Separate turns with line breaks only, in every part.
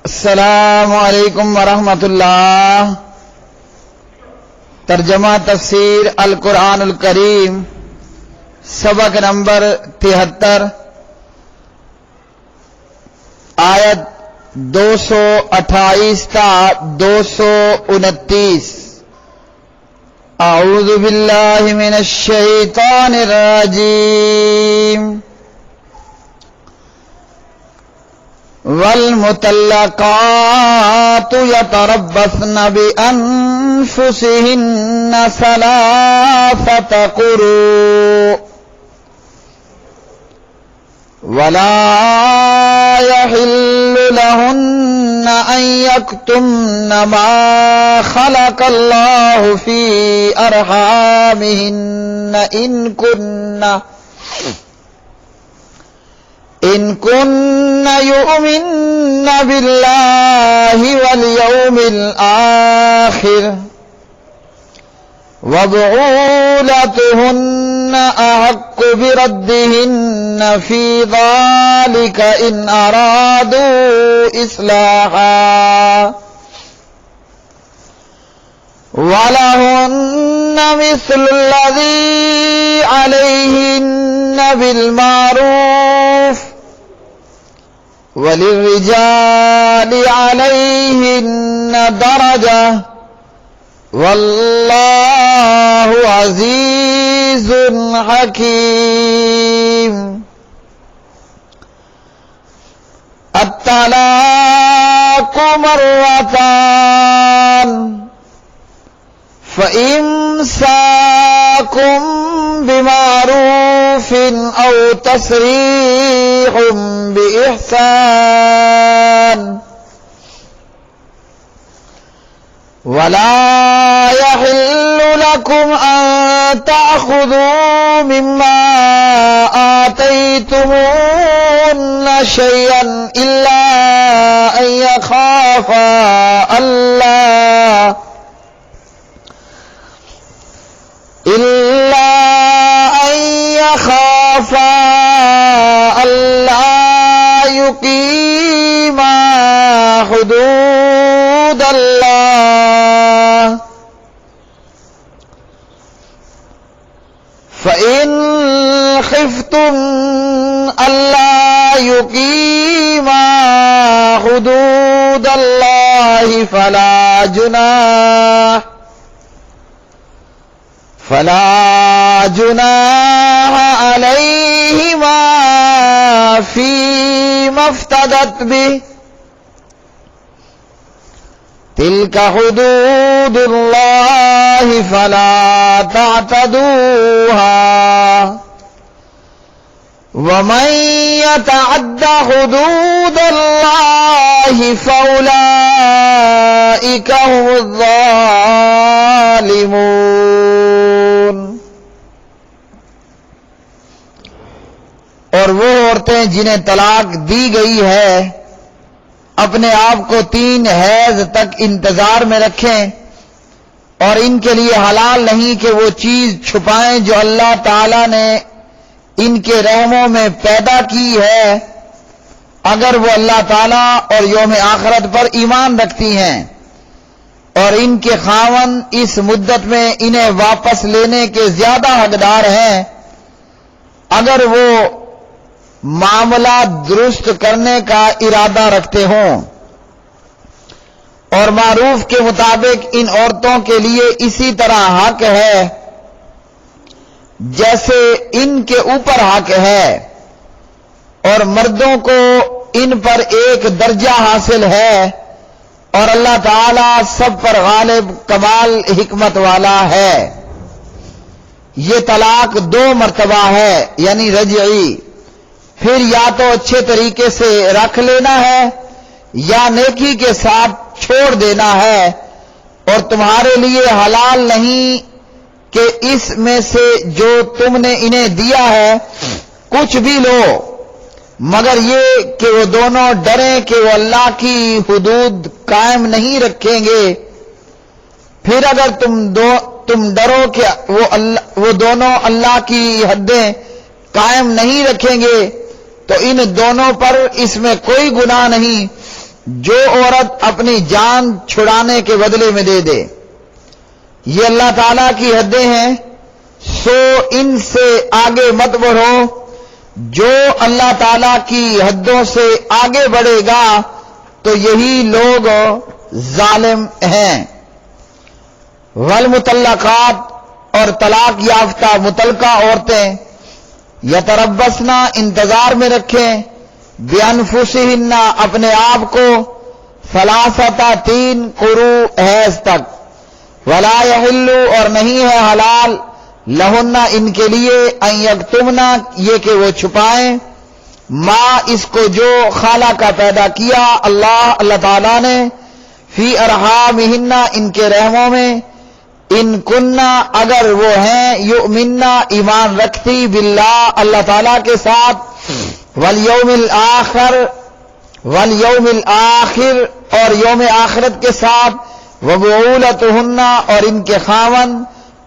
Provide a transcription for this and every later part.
السلام علیکم ورحمۃ اللہ۔ ترجمہ تفسیر القرآن الکریم، سبق نمبر 73، آیت 228 تا 229۔ اعوذ باللہ من الشیطان الرجیم۔ والمطلقات يتربصن بأنفسهن ثلاثة قروء ولا يحل لهن أن يكتمن ما خلق الله في أرحامهن إن كن يؤمن بالله واليوم الآخر وبعولتهن أحق بردهن في ذلك إن أرادوا إصلاحا ولهن مثل الذي عليهن بالمعروف وللرجال عليهن درجة والله عزيز حكيم۔ الطلاق مرتان فإمساكم بمعروف أو تسريح بإحسان ولا يحل لكم أن تأخذوا مما آتيتموهن شيئا إلا أن يخافا ألا يقيما حدود الله فإن خفتم ألا يقيما حدود الله فلا جناح عليهما فيما افتدت به تلك حدود الله فلا تعتدوها ومن يتعد حدود الله فأولئك هم الظالمون۔ اور وہ عورتیں جنہیں طلاق دی گئی ہے اپنے آپ کو 3 حیض تک انتظار میں رکھیں، اور ان کے لیے حلال نہیں کہ وہ چیز چھپائیں جو اللہ تعالی نے ان کے رحموں میں پیدا کی ہے، اگر وہ اللہ تعالی اور یوم آخرت پر ایمان رکھتی ہیں، اور ان کے خاوند اس مدت میں انہیں واپس لینے کے زیادہ حقدار ہیں اگر وہ معاملہ درست کرنے کا ارادہ رکھتے ہوں۔ اور معروف کے مطابق ان عورتوں کے لیے اسی طرح حق ہے جیسے ان کے اوپر حق ہے، اور مردوں کو ان پر ایک درجہ حاصل ہے، اور اللہ تعالی سب پر غالب کمال حکمت والا ہے۔ یہ طلاق 2 مرتبہ ہے یعنی رجعی، پھر یا تو اچھے طریقے سے رکھ لینا ہے یا نیکی کے ساتھ چھوڑ دینا ہے، اور تمہارے لیے حلال نہیں کہ اس میں سے جو تم نے انہیں دیا ہے کچھ بھی لو، مگر یہ کہ وہ دونوں ڈریں کہ وہ اللہ کی حدود قائم نہیں رکھیں گے۔ پھر اگر تم ڈرو کہ وہ دونوں اللہ کی حدیں قائم نہیں رکھیں گے تو ان دونوں پر اس میں کوئی گناہ نہیں، جو عورت اپنی جان چھڑانے کے بدلے میں دے دے، یہ اللہ تعالیٰ کی حدیں ہیں، سو ان سے آگے مت بڑھو۔ جو اللہ تعالیٰ کی حدوں سے آگے بڑھے گا تو یہی لوگ ظالم ہیں۔ والمطلقات اور طلاق یافتہ مطلقہ عورتیں یتربصن انتظار میں رکھیں بانفسہن اپنے آپ کو ثلاثۃ 3 قروء حیض تک، ولا یحل اور نہیں ہے حلال لہن ان کے لیے ان یکتمن یہ کہ وہ چھپائیں ما اس کو جو خالہ کا پیدا کیا اللہ تعالیٰ نے فی ارحامہن ان کے رحموں میں، ان کننا اگر وہ ہیں یؤمنن ایمان رکھتی باللہ اللہ تعالیٰ کے ساتھ، والیوم الآخر اور یوم آخرت کے ساتھ، وبعولتہن اور ان کے خاوند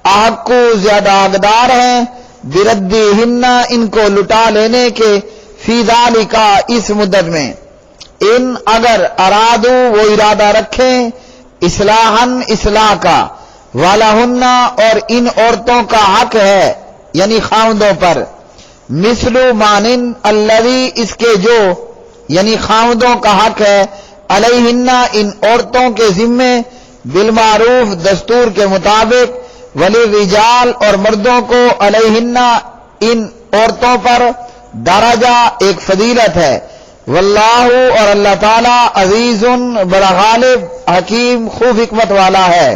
احق زیادہ حقدار ہیں بردہن ان کو لٹا لینے کے، فی ذالک اس مدت میں، ان اگر ارادو وہ ارادہ رکھیں اصلاحاً اصلاح کا، ولہن اور ان عورتوں کا حق ہے یعنی خاوندوں پر، مثل مانن الذی اس کے جو یعنی خاوندوں کا حق ہے، علیہن ان عورتوں کے ذمے، بالمعروف دستور کے مطابق، وللرجال اور مردوں کو علیہن ان عورتوں پر درجہ ایک فضیلت ہے، واللہ اور اللہ تعالی عزیز بڑا غالب حکیم خوب حکمت والا ہے۔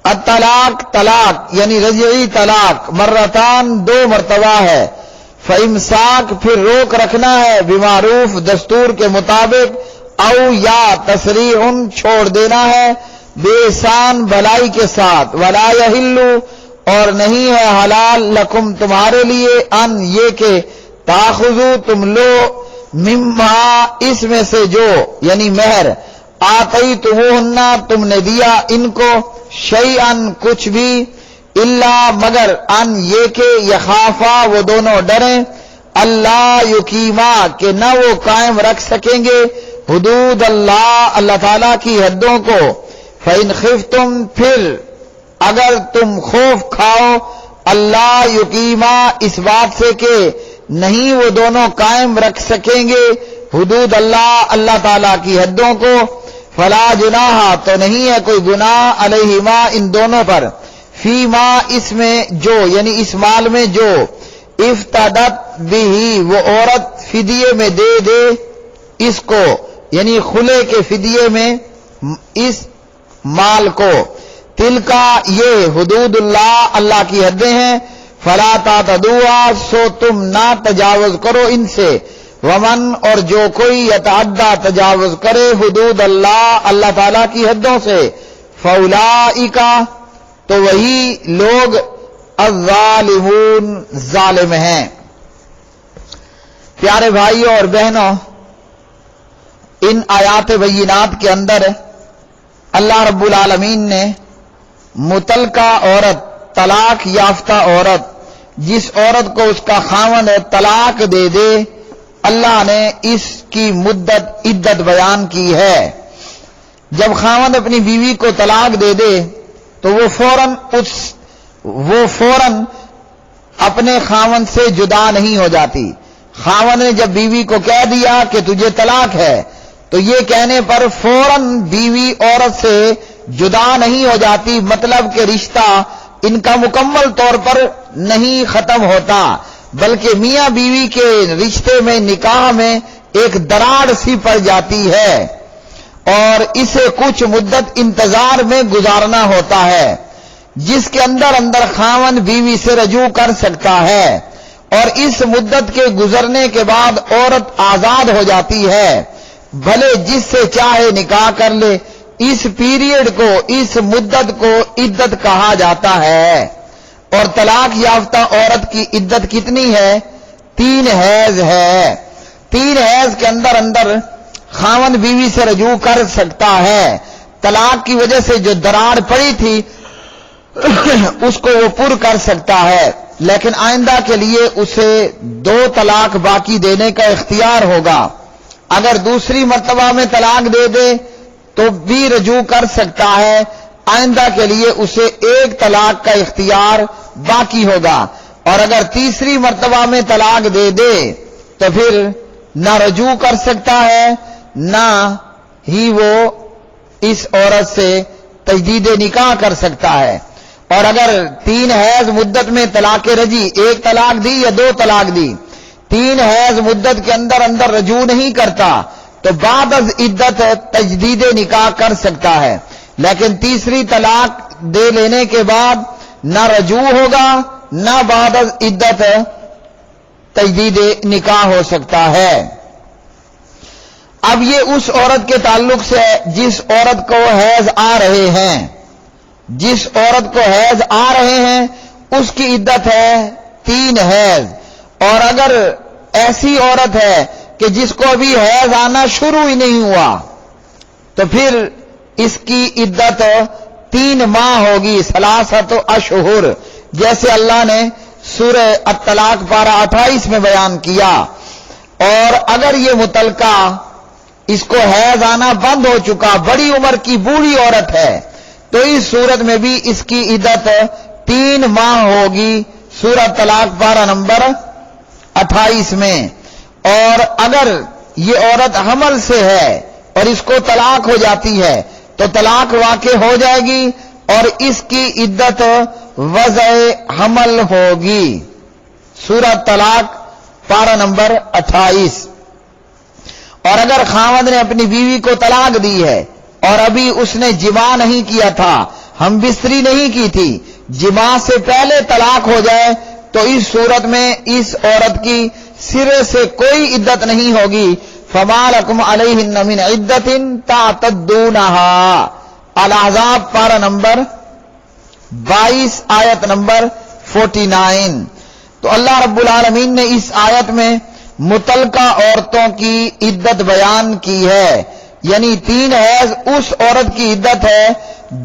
الطلاق طلاق یعنی رجعی طلاق مرتان 2 مرتبہ ہے، فامساک پھر روک رکھنا ہے، بمعروف دستور کے مطابق، او یا تسریح چھوڑ دینا ہے، بے احسان بھلائی کے ساتھ، ولا یحل اور نہیں ہے حلال لکم تمہارے لیے، ان یہ کہ تاخذو تم لو، مما اس میں سے جو یعنی مہر، آتیتموہن تم نے دیا ان کو، شیئن کچھ بھی، الا مگر ان یہ کہ یخافا وہ دونوں ڈریں، اللہ یقیما کہ نہ وہ قائم رکھ سکیں گے، حدود اللہ تعالیٰ کی حدوں کو، فَإِنْ خِفْتُمْ پھر اگر تم خوف کھاؤ، اللہ یقیما اس بات سے کہ نہیں وہ دونوں قائم رکھ سکیں گے حدود اللہ تعالیٰ کی حدوں کو، فلا جناح تو نہیں ہے کوئی گناہ علیہما ان دونوں پر، فی ما اس میں جو یعنی اس مال میں جو، افتدت بھی وہ عورت فدیے میں دے دے اس کو یعنی خلے کے فدیے میں اس مال کو، تلکا یہ حدود اللہ کی حدیں ہیں، فلا تعتدوا سو تم نہ تجاوز کرو ان سے، ومن اور جو کوئی یتعدی تجاوز کرے حدود اللہ تعالیٰ کی حدوں سے، فاولئک تو وہی لوگ الظالمون ظالم ہیں۔ پیارے بھائیوں اور بہنوں، ان آیات بینات کے اندر اللہ رب العالمین نے مطلقہ عورت، طلاق یافتہ عورت، جس عورت کو اس کا خاوند طلاق دے دے، اللہ نے اس کی مدت عدت بیان کی ہے۔ جب خاوند اپنی بیوی کو طلاق دے دے تو وہ فوراً اپنے خاوند سے جدا نہیں ہو جاتی۔ خاوند نے جب بیوی کو کہہ دیا کہ تجھے طلاق ہے تو یہ کہنے پر فوراً بیوی عورت سے جدا نہیں ہو جاتی، مطلب کہ رشتہ ان کا مکمل طور پر نہیں ختم ہوتا، بلکہ میاں بیوی کے رشتے میں نکاح میں ایک دراڑ سی پڑ جاتی ہے اور اسے کچھ مدت انتظار میں گزارنا ہوتا ہے، جس کے اندر خاوند بیوی سے رجوع کر سکتا ہے، اور اس مدت کے گزرنے کے بعد عورت آزاد ہو جاتی ہے، بھلے جس سے چاہے نکاح کر لے۔ اس پیریڈ کو، اس مدت کو عدت کہا جاتا ہے۔ اور طلاق یافتہ عورت کی عدت کتنی ہے؟ 3 حیض ہے۔ 3 حیض کے اندر خاوند بیوی سے رجوع کر سکتا ہے۔ طلاق کی وجہ سے جو دراڑ پڑی تھی اس کو وہ پر کر سکتا ہے، لیکن آئندہ کے لیے اسے 2 طلاق باقی دینے کا اختیار ہوگا۔ اگر دوسری مرتبہ میں طلاق دے دے تو بھی رجوع کر سکتا ہے، آئندہ کے لیے اسے ایک طلاق کا اختیار باقی ہوگا، اور اگر تیسری مرتبہ میں طلاق دے دے تو پھر نہ رجوع کر سکتا ہے نہ ہی وہ اس عورت سے تجدید نکاح کر سکتا ہے۔ اور اگر 3 حیض مدت میں طلاق رجی، ایک طلاق دی یا 2 طلاق دی، 3 حیض مدت کے اندر رجوع نہیں کرتا تو بعد از عدت تجدید نکاح کر سکتا ہے، لیکن تیسری طلاق دے لینے کے بعد نہ رجوع ہوگا نہ بعد از عدت تجدید نکاح ہو سکتا ہے۔ اب یہ اس عورت کے تعلق سے جس عورت کو حیض آ رہے ہیں، جس عورت کو حیض آ رہے ہیں اس کی عدت ہے 3 حیض، اور اگر ایسی عورت ہے کہ جس کو ابھی حیض آنا شروع ہی نہیں ہوا تو پھر اس کی عدت 3 ماہ ہوگی، 3 اشہر، جیسے اللہ نے سورہ الطلاق پارہ 28 میں بیان کیا۔ اور اگر یہ متعلقہ اس کو حیض آنا بند ہو چکا، بڑی عمر کی بوڑھی عورت ہے، تو اس صورت میں بھی اس کی عدت 3 ماہ ہوگی، سورہ طلاق پارہ نمبر 28 میں۔ اور اگر یہ عورت حمل سے ہے اور اس کو طلاق ہو جاتی ہے تو طلاق واقع ہو جائے گی اور اس کی عدت وضع حمل ہوگی، سورہ طلاق پارہ نمبر 28۔ اور اگر خاوند نے اپنی بیوی کو طلاق دی ہے اور ابھی اس نے جماع نہیں کیا تھا، ہم بستری نہیں کی تھی، جماع سے پہلے طلاق ہو جائے تو اس صورت میں اس عورت کی سرے سے کوئی عدت نہیں ہوگی۔ فما لکم علیہن من عدت تعتدونہا، الاحزاب پارہ نمبر 22 آیت نمبر 49۔ تو اللہ رب العالمین نے اس آیت میں متعلقہ عورتوں کی عدت بیان کی ہے، یعنی 3 حیض اس عورت کی عدت ہے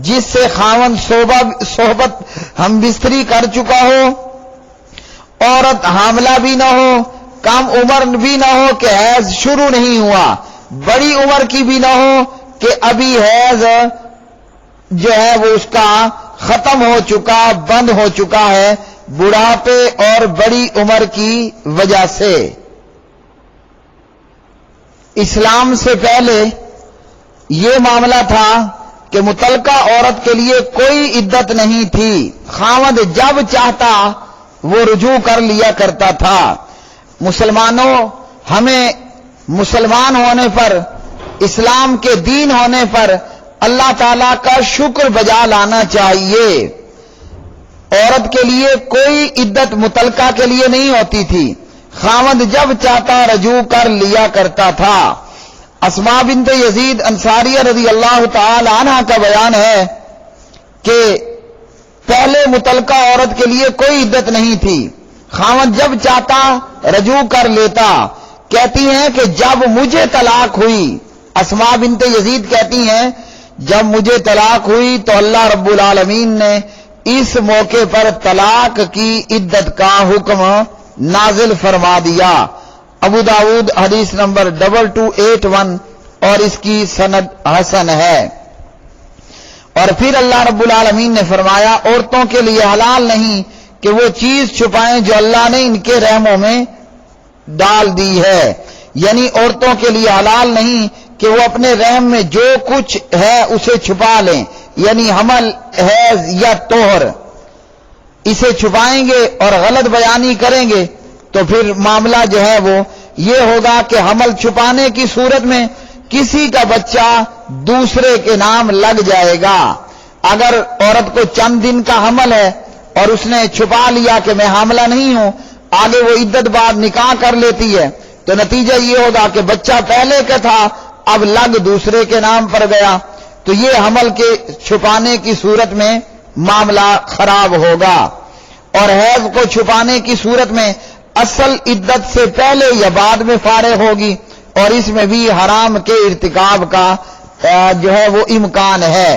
جس سے خاوند صحبت ہم بستری کر چکا ہو، عورت حاملہ بھی نہ ہو، کم عمر بھی نہ ہو کہ حیض شروع نہیں ہوا، بڑی عمر کی بھی نہ ہو کہ ابھی حیض جو ہے وہ اس کا ختم ہو چکا، بند ہو چکا ہے بڑھاپے اور بڑی عمر کی وجہ سے۔ اسلام سے پہلے یہ معاملہ تھا کہ متعلقہ عورت کے لیے کوئی عدت نہیں تھی، خاوند جب چاہتا وہ رجوع کر لیا کرتا تھا۔ مسلمانوں، ہمیں مسلمان ہونے پر، اسلام کے دین ہونے پر اللہ تعالیٰ کا شکر بجا لانا چاہیے۔ عورت کے لیے کوئی عدت متعلقہ کے لیے نہیں ہوتی تھی، خاوند جب چاہتا رجوع کر لیا کرتا تھا۔ اسماء بنت یزید انصاریہ رضی اللہ تعالی عنہ کا بیان ہے کہ پہلے متعلقہ عورت کے لیے کوئی عدت نہیں تھی، خاوند جب چاہتا رجوع کر لیتا۔ کہتی ہیں کہ جب مجھے طلاق ہوئی، اسماء بنت یزید کہتی ہیں جب مجھے طلاق ہوئی تو اللہ رب العالمین نے اس موقع پر طلاق کی عدت کا حکم نازل فرما دیا۔ ابو داؤد حدیث نمبر 2281 اور اس کی سند حسن ہے۔ اور پھر اللہ رب العالمین نے فرمایا عورتوں کے لیے حلال نہیں کہ وہ چیز چھپائیں جو اللہ نے ان کے رحموں میں ڈال دی ہے، یعنی عورتوں کے لیے حلال نہیں کہ وہ اپنے رحم میں جو کچھ ہے اسے چھپا لیں، یعنی حمل، حیض یا طہر، اسے چھپائیں گے اور غلط بیانی کریں گے تو پھر معاملہ جو ہے وہ یہ ہوگا کہ حمل چھپانے کی صورت میں کسی کا بچہ دوسرے کے نام لگ جائے گا۔ اگر عورت کو چند دن کا حمل ہے اور اس نے چھپا لیا کہ میں حاملہ نہیں ہوں، آگے وہ عدت بعد نکاح کر لیتی ہے تو نتیجہ یہ ہوگا کہ بچہ پہلے کا تھا اب لگ دوسرے کے نام پر گیا، تو یہ حمل کے چھپانے کی صورت میں معاملہ خراب ہوگا۔ اور حیض کو چھپانے کی صورت میں اصل عدت سے پہلے یا بعد میں فارغ ہوگی، اور اس میں بھی حرام کے ارتکاب کا جو ہے وہ امکان ہے۔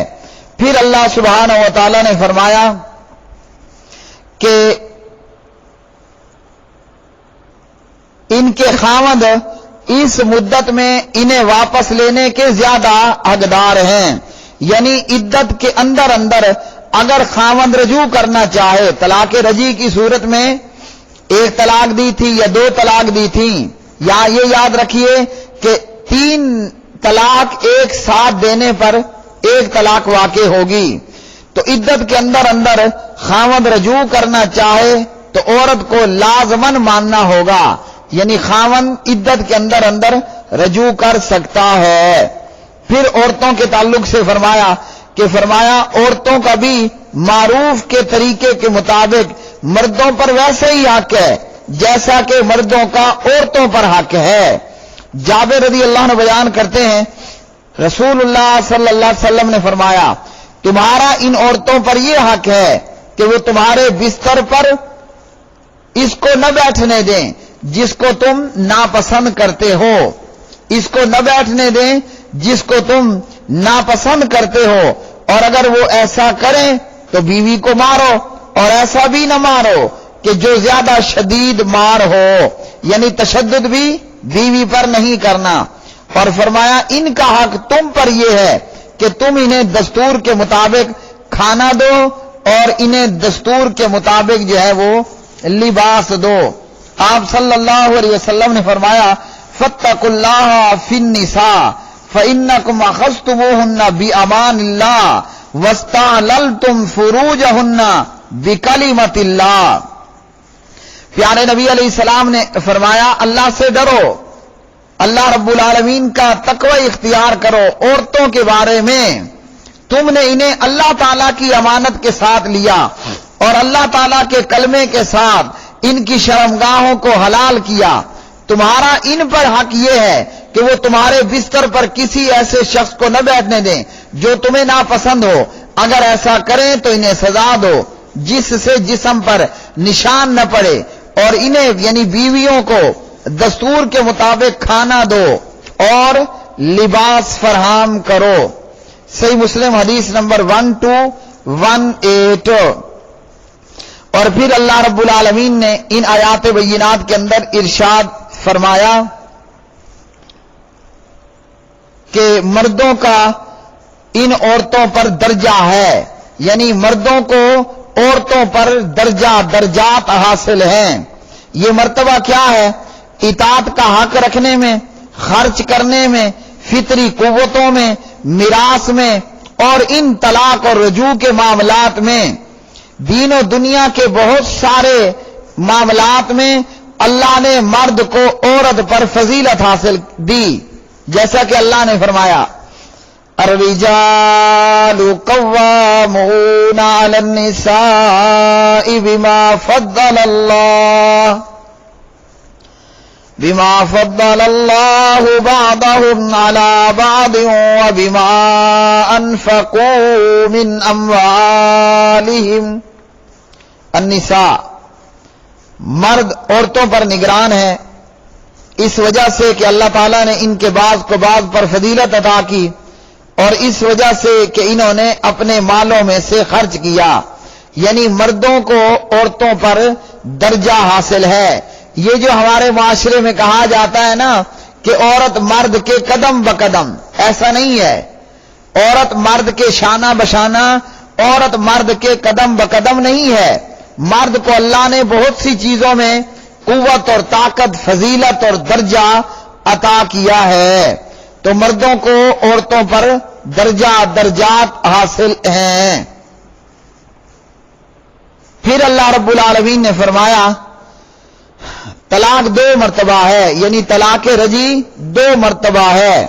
پھر اللہ سبحانہ و تعالی نے فرمایا کہ ان کے خاوند اس مدت میں انہیں واپس لینے کے زیادہ حقدار ہیں. یعنی عدت کے اندر اگر خاوند رجوع کرنا چاہے، طلاق رجعی کی صورت میں ایک طلاق دی تھی یا 2 طلاق دی تھی، یا یہ یاد رکھیے کہ 3 طلاق ایک ساتھ دینے پر 1 طلاق واقع ہوگی. تو عدت کے اندر خاوند رجوع کرنا چاہے تو عورت کو لازمن ماننا ہوگا، یعنی خاوند عدت کے اندر رجوع کر سکتا ہے. پھر عورتوں کے تعلق سے فرمایا عورتوں کا بھی معروف کے طریقے کے مطابق مردوں پر ویسے ہی حق ہے جیسا کہ مردوں کا عورتوں پر حق ہے. جابر رضی اللہ عنہ بیان کرتے ہیں رسول اللہ صلی اللہ علیہ وسلم نے فرمایا تمہارا ان عورتوں پر یہ حق ہے کہ وہ تمہارے بستر پر اس کو نہ بیٹھنے دیں جس کو تم ناپسند کرتے ہو، اس کو نہ بیٹھنے دیں جس کو تم ناپسند کرتے ہو، اور اگر وہ ایسا کریں تو بیوی کو مارو، اور ایسا بھی نہ مارو کہ جو زیادہ شدید مار ہو، یعنی تشدد بھی بیوی پر نہیں کرنا. اور فرمایا ان کا حق تم پر یہ ہے کہ تم انہیں دستور کے مطابق کھانا دو اور انہیں دستور کے مطابق جو ہے وہ لباس دو. آپ صلی اللہ علیہ وسلم نے فرمایا فاتقوا اللہ فی النساء فإنکم اخذتموہن بأمان اللہ واستحللتم فروجہن بکلمۃ اللہ. پیارے نبی علیہ السلام نے فرمایا اللہ سے ڈرو، اللہ رب العالمین کا تقوی اختیار کرو. عورتوں کے بارے میں تم نے انہیں اللہ تعالیٰ کی امانت کے ساتھ لیا اور اللہ تعالیٰ کے کلمے کے ساتھ ان کی شرمگاہوں کو حلال کیا. تمہارا ان پر حق یہ ہے کہ وہ تمہارے بستر پر کسی ایسے شخص کو نہ بیٹھنے دیں جو تمہیں ناپسند ہو. اگر ایسا کریں تو انہیں سزا دو جس سے جسم پر نشان نہ پڑے، اور انہیں یعنی بیویوں کو دستور کے مطابق کھانا دو اور لباس فراہم کرو. صحیح مسلم حدیث نمبر 1218. اور پھر اللہ رب العالمین نے ان آیات بینات کے اندر ارشاد فرمایا کہ مردوں کا ان عورتوں پر درجہ ہے، یعنی مردوں کو عورتوں پر درجات حاصل ہیں. یہ مرتبہ کیا ہے؟ اطاعت کا حق رکھنے میں، خرچ کرنے میں، فطری قوتوں میں، میراث میں، اور ان طلاق اور رجوع کے معاملات میں. دین و دنیا کے بہت سارے معاملات میں اللہ نے مرد کو عورت پر فضیلت حاصل دی، جیسا کہ اللہ نے فرمایا الرجال قوامون علی النساء بما فضل اللہ بعضهم على بعض وبما انفقوا من اموالهم. النساء مرد عورتوں پر نگران ہے اس وجہ سے کہ اللہ تعالیٰ نے ان کے بعض کو بعض پر فضیلت عطا کی، اور اس وجہ سے کہ انہوں نے اپنے مالوں میں سے خرچ کیا. یعنی مردوں کو عورتوں پر درجہ حاصل ہے. یہ جو ہمارے معاشرے میں کہا جاتا ہے نا کہ عورت مرد کے قدم بقدم، ایسا نہیں ہے. عورت مرد کے شانہ بشانہ، عورت مرد کے قدم بقدم نہیں ہے. مرد کو اللہ نے بہت سی چیزوں میں قوت اور طاقت، فضیلت اور درجہ عطا کیا ہے. تو مردوں کو عورتوں پر درجات حاصل ہیں. پھر اللہ رب العالمین نے فرمایا طلاق 2 مرتبہ ہے، یعنی طلاق رجعی 2 مرتبہ ہے.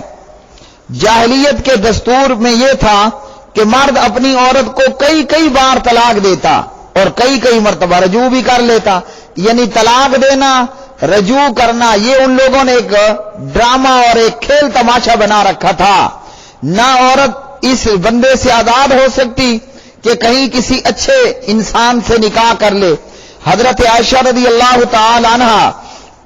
جاہلیت کے دستور میں یہ تھا کہ مرد اپنی عورت کو کئی بار طلاق دیتا اور کئی مرتبہ رجوع بھی کر لیتا. یعنی طلاق دینا، رجوع کرنا، یہ ان لوگوں نے ایک ڈرامہ اور ایک کھیل تماشا بنا رکھا تھا. نہ عورت اس بندے سے آزاد ہو سکتی کہ کہیں کسی اچھے انسان سے نکاح کر لے. حضرت عائشہ رضی اللہ تعالی عنہا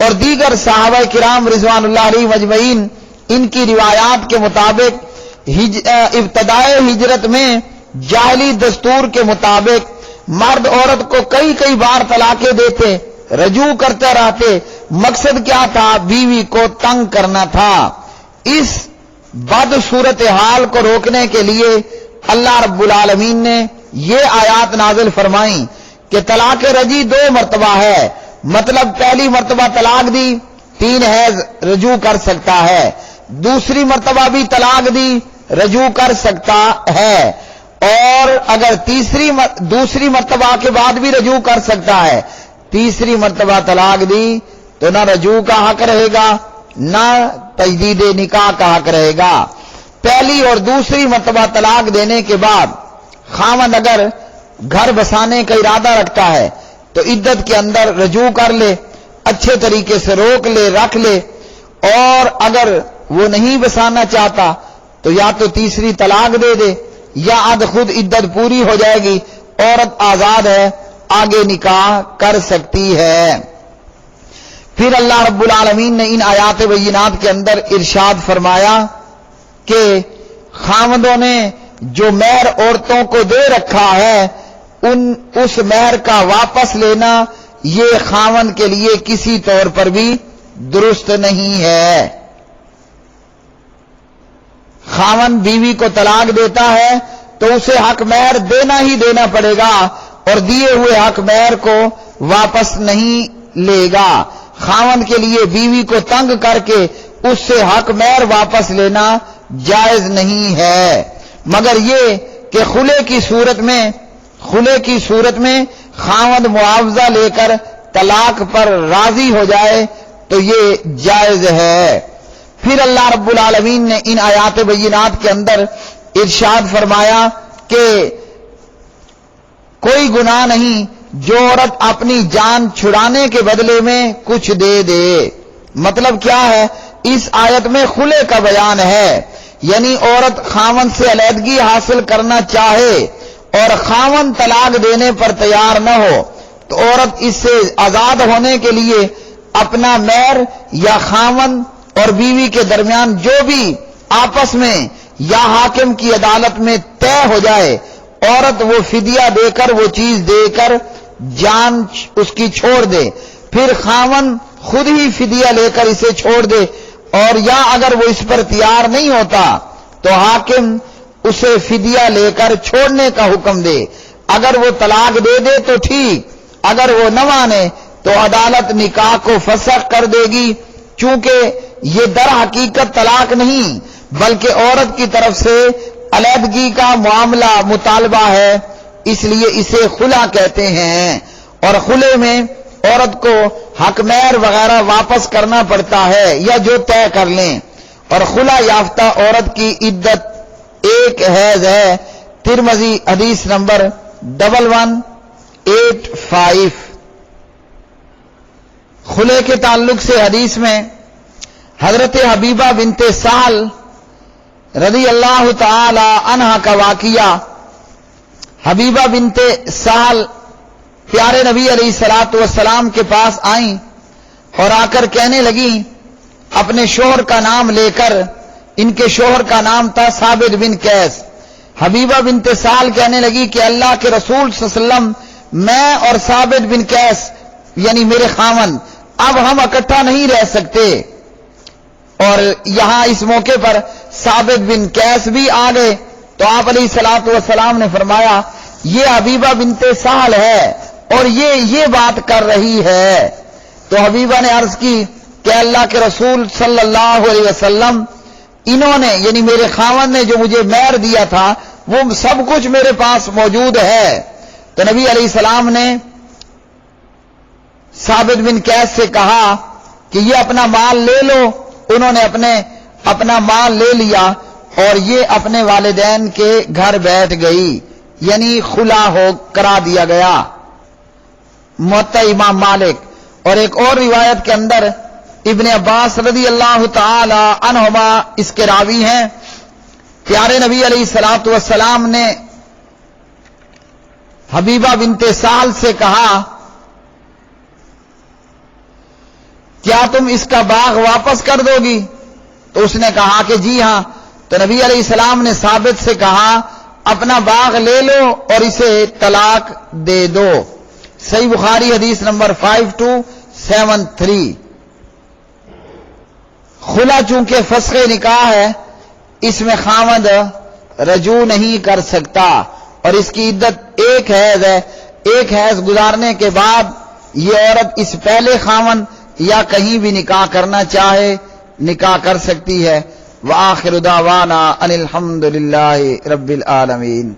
اور دیگر صحابہ کرام رضوان اللہ علیہ مجمعین، ان کی روایات کے مطابق ابتدائے ہجرت میں جاہلی دستور کے مطابق مرد عورت کو کئی بار طلاقیں دیتے، رجوع کرتے رہتے، مقصد کیا تھا؟ بیوی کو تنگ کرنا تھا۔ اس بد صورتحال کو روکنے کے لیے اللہ رب العالمین نے یہ آیات نازل فرمائیں کہ طلاق رجعی 2 مرتبہ ہے، مطلب پہلی مرتبہ طلاق دی 3 حیض رجوع کر سکتا ہے، دوسری مرتبہ بھی طلاق دی رجوع کر سکتا ہے، اور اگر دوسری مرتبہ کے بعد بھی رجوع کر سکتا ہے، تیسری مرتبہ طلاق دی تو نہ رجوع کا حق رہے گا نہ تجدید نکاح کا حق رہے گا۔ پہلی اور دوسری مرتبہ طلاق دینے کے بعد خاوند اگر گھر بسانے کا ارادہ رکھتا ہے تو عدت کے اندر رجوع کر لے، اچھے طریقے سے روک لے، رکھ لے، اور اگر وہ نہیں بسانا چاہتا تو یا تو تیسری طلاق دے دے یا خود عدت پوری ہو جائے گی، عورت آزاد ہے، آگے نکاح کر سکتی ہے۔ پھر اللہ رب العالمین نے ان آیات بینات کے اندر ارشاد فرمایا کہ خاوندوں نے جو مہر عورتوں کو دے رکھا ہے اس مہر کا واپس لینا یہ خاوند کے لیے کسی طور پر بھی درست نہیں ہے۔ خاوند بیوی کو طلاق دیتا ہے تو اسے حق مہر دینا ہی دینا پڑے گا اور دیے ہوئے حق مہر کو واپس نہیں لے گا۔ خاوند کے لیے بیوی کو تنگ کر کے اس سے حق مہر واپس لینا جائز نہیں ہے، مگر یہ کہ خلع کی صورت میں خاوند معاوضہ لے کر طلاق پر راضی ہو جائے تو یہ جائز ہے۔ پھر اللہ رب العالمین نے ان آیات بینات کے اندر ارشاد فرمایا کہ کوئی گناہ نہیں جو عورت اپنی جان چھڑانے کے بدلے میں کچھ دے دے۔ مطلب کیا ہے؟ اس آیت میں خلع کا بیان ہے، یعنی عورت خاوند سے علیحدگی حاصل کرنا چاہے اور خاوند طلاق دینے پر تیار نہ ہو تو عورت اس سے آزاد ہونے کے لیے اپنا مہر یا خاوند اور بیوی کے درمیان جو بھی آپس میں یا حاکم کی عدالت میں طے ہو جائے، عورت وہ فدیہ دے کر، وہ چیز دے کر جان اس کی چھوڑ دے، پھر خاوند خود ہی فدیہ لے کر اسے چھوڑ دے، اور یا اگر وہ اس پر تیار نہیں ہوتا تو حاکم اسے فدیہ لے کر چھوڑنے کا حکم دے۔ اگر وہ طلاق دے دے تو ٹھیک، اگر وہ نہ مانے تو عدالت نکاح کو فسخ کر دے گی، چونکہ یہ در حقیقت طلاق نہیں بلکہ عورت کی طرف سے علیحدگی کا معاملہ مطالبہ ہے، اس لیے اسے خلع کہتے ہیں۔ اور خلع میں عورت کو حق مہر وغیرہ واپس کرنا پڑتا ہے یا جو طے کر لیں، اور خلع یافتہ عورت کی عدت 1 حیض ہے۔ ترمذی حدیث نمبر 1185۔ خلع کے تعلق سے حدیث میں حضرت حبیبہ بنت سہل رضی اللہ تعالی عنہ کا واقعہ۔ حبیبہ بنت سہل پیارے نبی علیہ الصلوۃ والسلام کے پاس آئیں اور آ کر کہنے لگیں اپنے شوہر کا نام لے کر، ان کے شوہر کا نام تھا ثابت بن قیس۔ حبیبہ بنت سہل کہنے لگی کہ اللہ کے رسول صلی اللہ علیہ وسلم، میں اور ثابت بن قیس یعنی میرے خاوند اب ہم اکٹھا نہیں رہ سکتے۔ اور یہاں اس موقع پر ثابت بن قیس بھی آ گئے تو آپ علیہ الصلوۃ والسلام نے فرمایا یہ حبیبہ بنت سہل ہے اور یہ بات کر رہی ہے۔ تو حبیبہ نے عرض کی کہ اللہ کے رسول صلی اللہ علیہ وسلم، انہوں نے یعنی میرے خاوند نے جو مجھے مہر دیا تھا وہ سب کچھ میرے پاس موجود ہے۔ تو نبی علیہ السلام نے ثابت بن قیس سے کہا کہ یہ اپنا مال لے لو۔ انہوں نے اپنا مال لے لیا اور یہ اپنے والدین کے گھر بیٹھ گئی، یعنی خلع ہو کرا دیا گیا۔ موطا امام مالک اور ایک اور روایت کے اندر ابن عباس رضی اللہ تعالی عنہما اس کے راوی ہیں، پیارے نبی علیہ الصلوۃ والسلام نے حبیبہ بنت سہل سے کہا کیا تم اس کا باغ واپس کر دو گی؟ تو اس نے کہا کہ جی ہاں۔ تو نبی علیہ السلام نے ثابت سے کہا اپنا باغ لے لو اور اسے طلاق دے دو۔ صحیح بخاری حدیث نمبر 5273۔ خلا چونکہ فسخ نکاح ہے، اس میں خاوند رجوع نہیں کر سکتا، اور اس کی عدت ایک حیض ہے۔ ایک حیض گزارنے کے بعد یہ عورت اس پہلے خاوند یا کہیں بھی نکاح کرنا چاہے نکاح کر سکتی ہے۔ وآخر دعوانا ان الحمد للہ رب العالمین۔